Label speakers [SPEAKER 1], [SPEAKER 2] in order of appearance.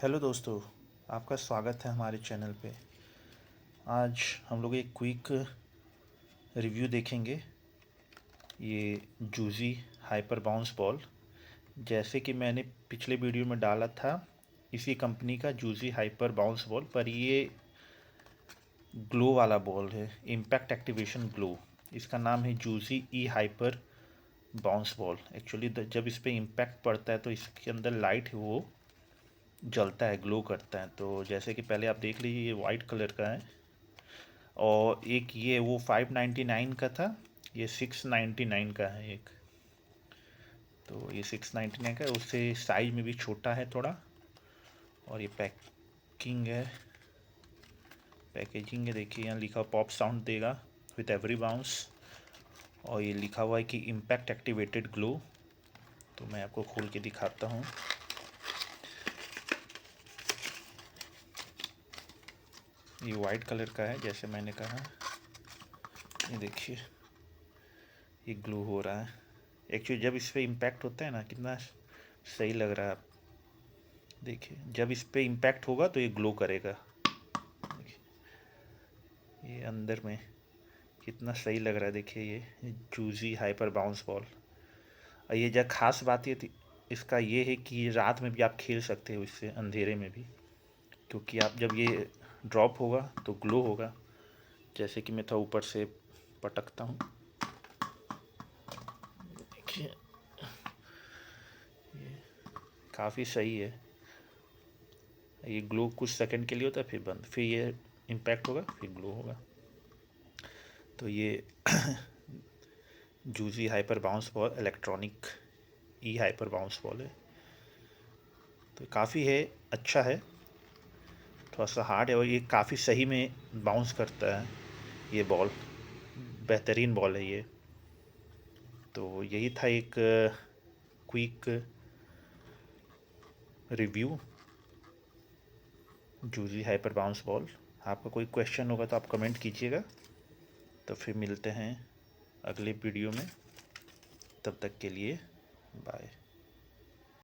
[SPEAKER 1] Hello दोस्तों, आपका स्वागत है हमारे चैनल पे। आज हम लोग एक क्विक रिव्यू देखेंगे। ये जूजी हाइपर बाउंस बॉल, जैसे कि मैंने पिछले वीडियो में डाला था, इसी कंपनी का जूजी हाइपर बाउंस बॉल, पर ये ग्लो वाला बॉल है, इम्पैक्ट एक्टिवेशन ग्लो। इसका नाम है जूजी ई हाइपर बाउंस बॉल। एक्चुअली जब इस पर इम्पैक्ट पड़ता है तो इसके अंदर लाइट है वो जलता है, ग्लो करता है। तो जैसे कि पहले आप देख लीजिए, ये वाइट कलर का है और एक ये वो 599 का था, ये 699 का है एक। तो ये 699 का है, उससे साइज में भी छोटा है थोड़ा। और ये पैकेजिंग है, देखिए यहाँ लिखा पॉप साउंड देगा विथ एवरी बाउंस। और ये लिखा हुआ है कि इम्पैक्ट एक्टिवेटेड ग्लो। तो मैं आपको खोल के दिखाता हूँ। ये वाइट कलर का है, जैसे मैंने कहा। ये देखिए, ये ग्लो हो रहा है। एक्चुअली जब इस पर इम्पैक्ट होता है ना, कितना सही लग रहा है। आप देखिए, जब इस पर इम्पैक्ट होगा तो ये ग्लो करेगा। देखिए, ये अंदर में कितना सही लग रहा है। देखिए, ये जूजी हाइपर बाउंस बॉल। और ये जो खास बात ये इसका ये है कि रात में भी आप खेल सकते हो इससे, अंधेरे में भी, क्योंकि आप जब ये ड्रॉप होगा तो ग्लो होगा। जैसे कि मैं थोड़ा ऊपर से पटकता हूँ, देखिए ये काफ़ी सही है। ये ग्लो कुछ सेकंड के लिए होता है, फिर बंद, फिर ये इम्पैक्ट होगा, फिर ग्लो होगा। तो ये जूजी हाइपर बाउंस बॉल इलेक्ट्रॉनिक ई हाइपर बाउंस बॉल है। तो काफ़ी है, अच्छा है। थोड़ा सा हार्ड है और ये काफ़ी सही में बाउंस करता है। ये बॉल बेहतरीन बॉल है ये। तो यही था एक क्विक रिव्यू जूजी हाइपर बाउंस बॉल। आपका कोई क्वेश्चन होगा तो आप कमेंट कीजिएगा। तो फिर मिलते हैं अगले वीडियो में। तब तक के लिए बाय।